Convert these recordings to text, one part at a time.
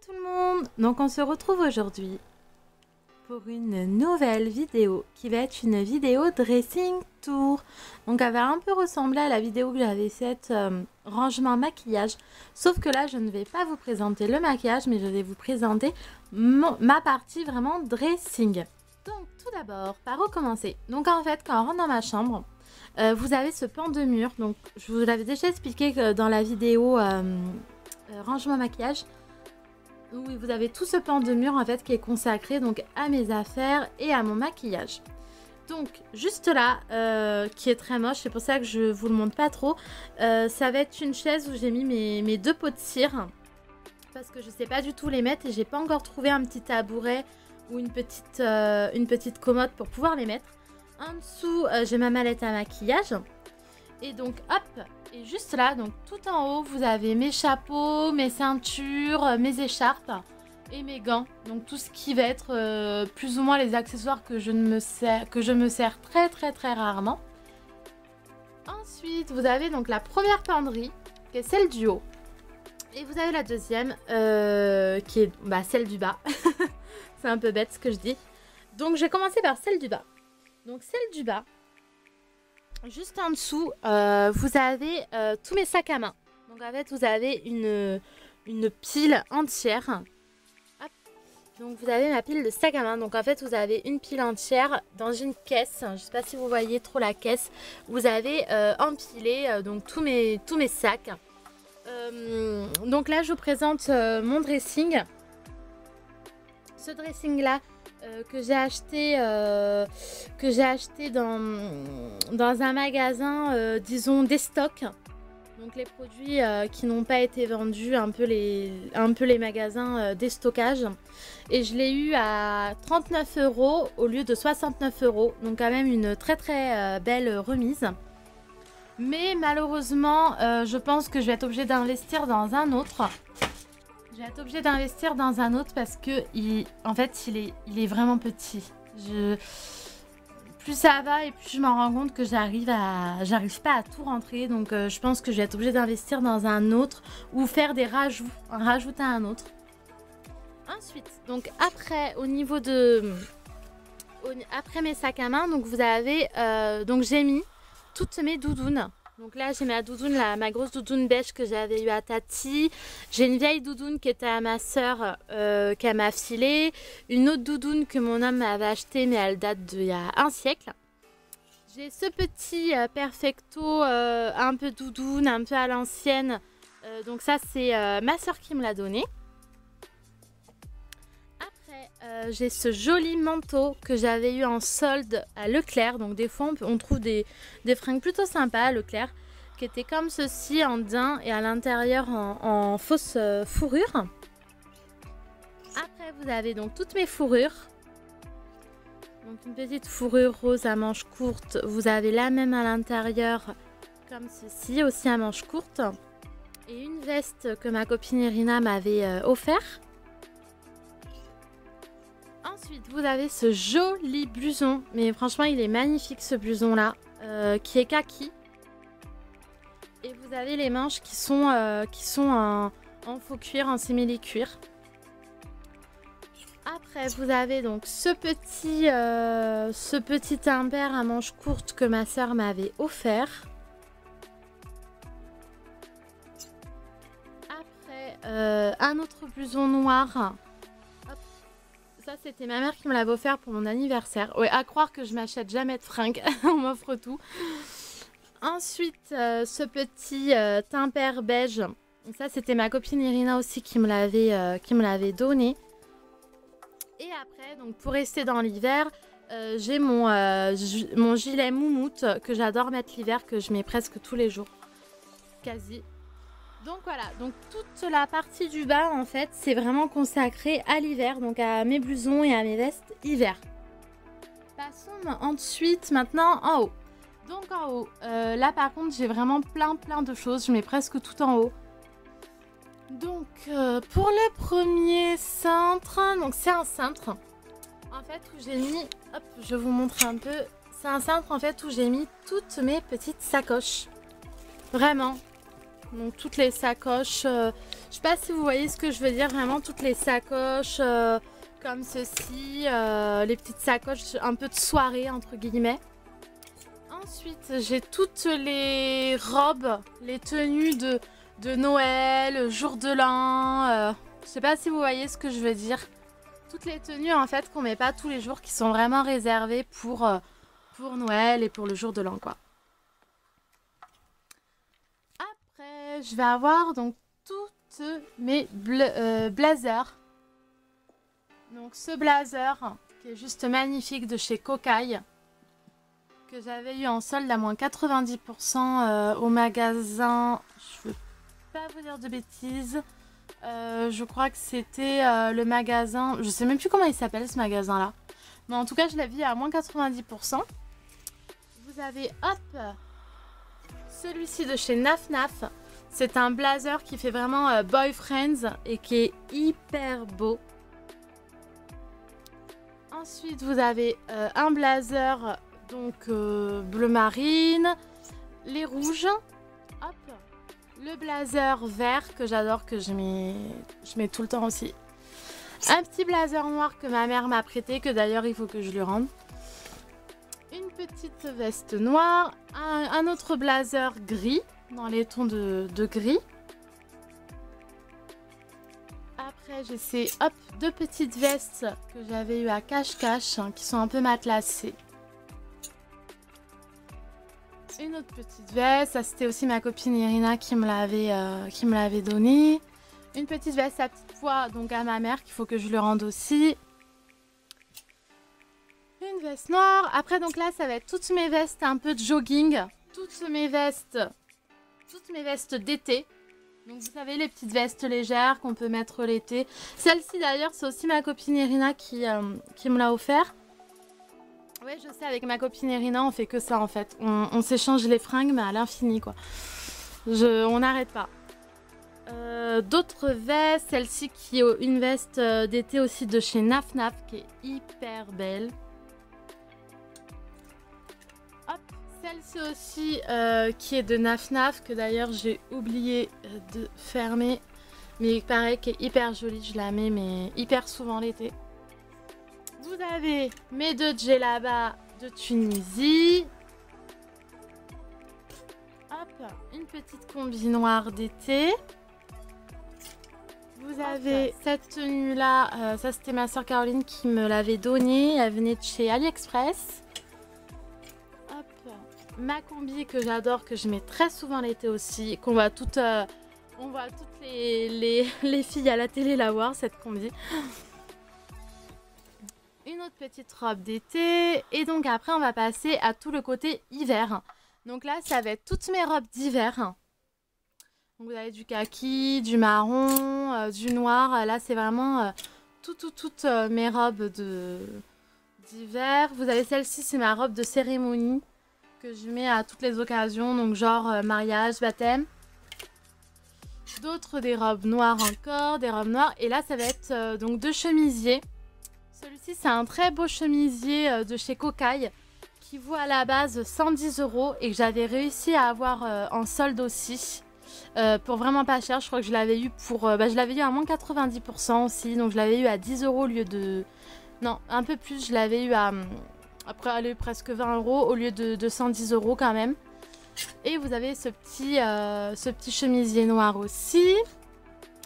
tout le monde! Donc on se retrouve aujourd'hui pour une nouvelle vidéo qui va être une vidéo dressing tour. Donc elle va un peu ressembler à la vidéo que j'avais faite rangement maquillage. Sauf que là je ne vais pas vous présenter le maquillage mais je vais vous présenter ma partie vraiment dressing. Donc tout d'abord, par où commencer? Donc en fait quand on rentre dans ma chambre, vous avez ce pan de mur. Donc je vous l'avais déjà expliqué que dans la vidéo rangement maquillage. Oui, vous avez tout ce pan de mur en fait qui est consacré donc à mes affaires et à mon maquillage. Donc juste là, qui est très moche, c'est pour ça que je vous le montre pas trop. Ça va être une chaise où j'ai mis mes deux pots de cire parce que je sais pas du tout les mettre et j'ai pas encore trouvé un petit tabouret ou une petite commode pour pouvoir les mettre. En dessous, j'ai ma mallette à maquillage. Et donc hop, et juste là, donc tout en haut, vous avez mes chapeaux, mes ceintures, mes écharpes et mes gants. Donc tout ce qui va être plus ou moins les accessoires que je me sers très rarement. Ensuite, vous avez donc la première penderie, qui est celle du haut. Et vous avez la deuxième, qui est celle du bas. C'est un peu bête ce que je dis. Donc je vais commencer par celle du bas. Donc celle du bas. Juste en dessous, vous avez tous mes sacs à main. Donc en fait, vous avez une pile entière. Hop. Donc vous avez ma pile de sacs à main. Donc en fait, vous avez une pile entière dans une caisse. Je ne sais pas si vous voyez trop la caisse. Vous avez empilé donc tous mes sacs. Donc là, je vous présente mon dressing. Ce dressing là. Que j'ai acheté dans un magasin, disons des stocks. Donc les produits qui n'ont pas été vendus, un peu les magasins déstockage. Et je l'ai eu à 39 € au lieu de 69 €. Donc quand même une très belle remise. Mais malheureusement, je pense que je vais être obligée d'investir dans un autre. Je vais être obligée d'investir dans un autre parce que en fait il est vraiment petit. Plus ça va et plus je m'en rends compte que j'arrive pas à tout rentrer. Donc je pense que je vais être obligée d'investir dans un autre ou faire des rajouts, rajouter un autre. Ensuite, donc après au niveau après mes sacs à main, donc vous avez donc j'ai mis toutes mes doudounes. Donc là, j'ai ma doudoune, ma grosse doudoune beige que j'avais eu à Tati. J'ai une vieille doudoune qui était à ma soeur qu'elle m'a filée. Une autre doudoune que mon homme m'avait achetée, mais elle date d'il y a un siècle. J'ai ce petit perfecto un peu doudoune, un peu à l'ancienne. Donc ça, c'est ma soeur qui me l'a donné. Après, j'ai ce joli manteau que j'avais eu en solde à Leclerc. Donc des fois, on trouve des fringues plutôt sympas à Leclerc, qui étaient comme ceci en daim et à l'intérieur en fausse fourrure. Après, vous avez donc toutes mes fourrures. Donc une petite fourrure rose à manches courtes. Vous avez la même à l'intérieur comme ceci, aussi à manches courtes. Et une veste que ma copine Irina m'avait offert. Ensuite, vous avez ce joli blouson, mais franchement, il est magnifique ce blouson-là, qui est kaki. Et vous avez les manches qui sont en faux cuir, en simili-cuir. Après, vous avez donc ce petit impair à manches courtes que ma soeur m'avait offert. Après, un autre blouson noir. Ça, c'était ma mère qui me l'avait offert pour mon anniversaire. Ouais, à croire que je m'achète jamais de fringues. On m'offre tout. Ensuite, ce petit impair beige. Ça, c'était ma copine Irina aussi qui me l'avait donné. Et après, donc pour rester dans l'hiver, j'ai mon gilet moumoute que j'adore mettre l'hiver, que je mets presque tous les jours. Quasi. Donc voilà, donc toute la partie du bas en fait c'est vraiment consacré à l'hiver, donc à mes blousons et à mes vestes hiver. Passons ensuite maintenant en haut. Donc en haut, là par contre j'ai vraiment plein de choses, je mets presque tout en haut. Donc pour le premier cintre, donc c'est un cintre en fait où j'ai mis, hop je vous montre un peu, c'est un cintre en fait où j'ai mis toutes mes petites sacoches. Vraiment. Donc toutes les sacoches, je sais pas si vous voyez ce que je veux dire, vraiment toutes les sacoches comme ceci, les petites sacoches un peu de soirée entre guillemets. Ensuite j'ai toutes les robes, les tenues de Noël, jour de l'an, je sais pas si vous voyez ce que je veux dire. Toutes les tenues en fait qu'on met pas tous les jours, qui sont vraiment réservées pour Noël et pour le jour de l'an quoi. Après je vais avoir donc toutes mes blazers. Donc ce blazer qui est juste magnifique de chez Kokai, que j'avais eu en solde à moins 90% au magasin, je veux pas vous dire de bêtises, je crois que c'était le magasin, je sais même plus comment il s'appelle ce magasin là, mais en tout cas je l'ai vu à moins 90%. Vous avez hop celui-ci de chez Naf Naf, c'est un blazer qui fait vraiment boyfriends et qui est hyper beau. Ensuite vous avez un blazer donc bleu marine, les rouges, hop, le blazer vert que j'adore, que je mets tout le temps aussi. Un petit blazer noir que ma mère m'a prêté, que d'ailleurs il faut que je lui rende. Une petite veste noire, un autre blazer gris, dans les tons de gris. Après j'ai ces hop, deux petites vestes que j'avais eu à cache-cache, hein, qui sont un peu matelassées. Une autre petite veste, ça c'était aussi ma copine Irina qui me l'avait donnée. Une petite veste à petite pois, donc à ma mère, qu'il faut que je lui rende aussi. Une veste noire. Après donc là ça va être toutes mes vestes un peu de jogging. Toutes mes vestes d'été. Donc vous savez les petites vestes légères qu'on peut mettre l'été. Celle-ci d'ailleurs c'est aussi ma copine Irina qui me l'a offert. Oui, je sais, avec ma copine Irina, on fait que ça en fait. On s'échange les fringues, mais à l'infini quoi. On n'arrête pas. D'autres vestes, celle-ci qui est une veste d'été aussi de chez Naf Naf, qui est hyper belle. Hop, celle-ci aussi qui est de Naf Naf, que d'ailleurs j'ai oublié de fermer. Mais pareil, qui est hyper jolie, je la mets mais hyper souvent l'été. Vous avez mes deux djellabas de Tunisie. Hop, une petite combi noire d'été. Vous avez cette tenue là, ça c'était ma soeur Caroline qui me l'avait donnée. Elle venait de chez AliExpress. Hop, ma combi que j'adore, que je mets très souvent l'été aussi. Qu'on voit toutes, on voit toutes les filles à la télé la voir, cette combi. Une autre petite robe d'été. Et donc après on va passer à tout le côté hiver. Donc là ça va être toutes mes robes d'hiver. Donc vous avez du kaki, du marron, du noir. Là c'est vraiment toutes mes robes d'hiver. Vous avez celle-ci, c'est ma robe de cérémonie que je mets à toutes les occasions. Donc genre mariage, baptême. D'autres des robes noires encore, des robes noires. Et là ça va être donc deux chemisiers. Celui-ci c'est un très beau chemisier de chez Kokai qui vaut à la base 110 € et que j'avais réussi à avoir en solde aussi pour vraiment pas cher. Je crois que je l'avais eu je l'avais eu à moins 90% aussi, donc je l'avais eu à 10 € au lieu de... Non, un peu plus, je l'avais eu à après presque 20 € au lieu de 110 € quand même. Et vous avez ce petit chemisier noir aussi.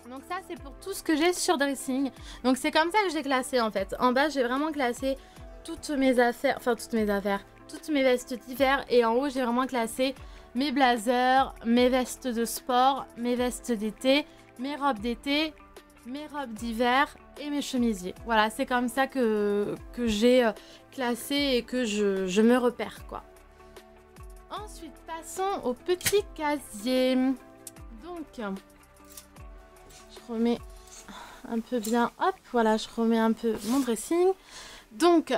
Donc ça c'est pour tout ce que j'ai sur Dressing. Donc c'est comme ça que j'ai classé en fait. En bas j'ai vraiment classé toutes mes affaires, toutes mes vestes d'hiver. Et en haut j'ai vraiment classé mes blazers, mes vestes de sport, mes vestes d'été, mes robes d'été, mes robes d'hiver et mes chemisiers. Voilà, c'est comme ça que j'ai classé et que je me repère quoi. Ensuite passons au petit casier. Donc... je remets un peu bien, hop, voilà, je remets un peu mon dressing. Donc,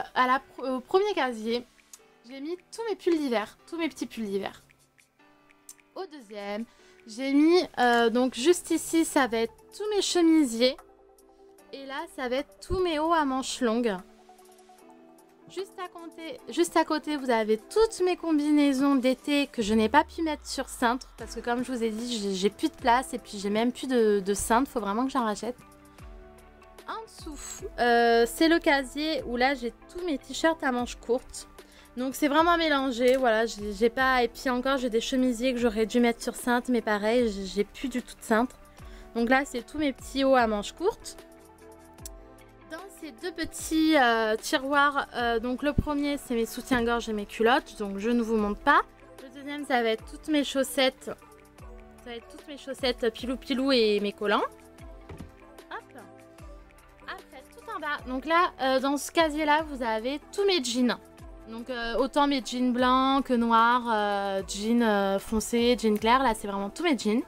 au premier casier, j'ai mis tous mes pulls d'hiver, tous mes petits pulls d'hiver. Au deuxième, j'ai mis, donc juste ici, ça va être tous mes chemisiers. Et là, ça va être tous mes hauts à manches longues. Juste à côté, vous avez toutes mes combinaisons d'été que je n'ai pas pu mettre sur cintre. Parce que comme je vous ai dit, j'ai plus de place et puis j'ai même plus de cintre. Faut vraiment que j'en rachète. En dessous, c'est le casier où là j'ai tous mes t-shirts à manches courtes. Donc c'est vraiment mélangé, voilà, j'ai pas... Et puis encore j'ai des chemisiers que j'aurais dû mettre sur cintre, mais pareil, j'ai plus du tout de cintre. Donc là c'est tous mes petits hauts à manches courtes. Dans ces deux petits tiroirs, donc le premier c'est mes soutiens-gorge et mes culottes, donc je ne vous montre pas. Le deuxième ça va être toutes mes chaussettes, pilou pilou et mes collants. Hop. Après tout en bas, donc là dans ce casier là vous avez tous mes jeans. Donc autant mes jeans blancs que noirs, jeans foncés, jeans clairs, là c'est vraiment tous mes jeans.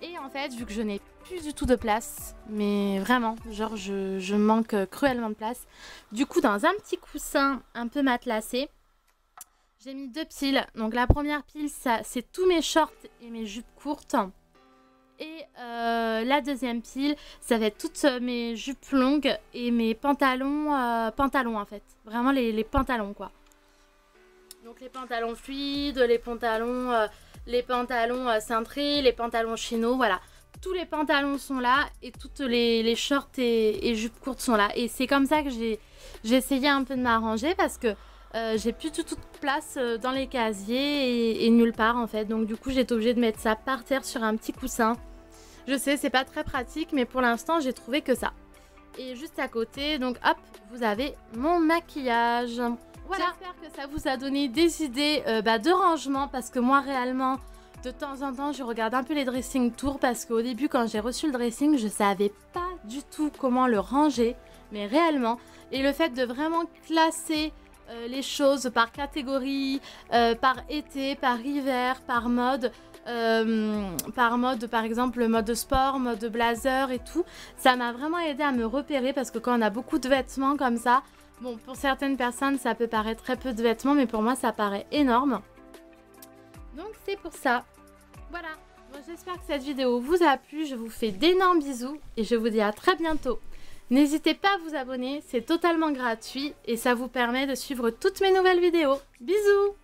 Et en fait, vu que je n'ai plus du tout de place, mais vraiment, genre je manque cruellement de place. Du coup, dans un petit coussin un peu matelassé, j'ai mis deux piles. Donc la première pile, c'est tous mes shorts et mes jupes courtes. Et la deuxième pile, ça va être toutes mes jupes longues et mes pantalons, en fait. Vraiment les pantalons quoi. Donc les pantalons fluides, les pantalons cintrés, les pantalons chino, voilà. Tous les pantalons sont là et toutes les shorts et jupes courtes sont là. Et c'est comme ça que j'ai essayé un peu de m'arranger parce que j'ai plus du tout de place dans les casiers et nulle part en fait. Donc du coup j'ai été obligée de mettre ça par terre sur un petit coussin. Je sais, c'est pas très pratique, mais pour l'instant, j'ai trouvé que ça. Et juste à côté, donc hop, vous avez mon maquillage. Voilà. J'espère que ça vous a donné des idées de rangement, parce que moi, réellement, de temps en temps, je regarde un peu les dressing tours, parce qu'au début, quand j'ai reçu le dressing, je savais pas du tout comment le ranger, mais réellement. Et le fait de vraiment classer les choses par catégorie, par été, par hiver, par mode... par exemple mode sport, mode blazer et tout, ça m'a vraiment aidé à me repérer parce que quand on a beaucoup de vêtements comme ça, bon pour certaines personnes ça peut paraître très peu de vêtements mais pour moi ça paraît énorme. Donc c'est pour ça. Voilà, bon, j'espère que cette vidéo vous a plu, je vous fais d'énormes bisous et je vous dis à très bientôt. N'hésitez pas à vous abonner, c'est totalement gratuit et ça vous permet de suivre toutes mes nouvelles vidéos. Bisous!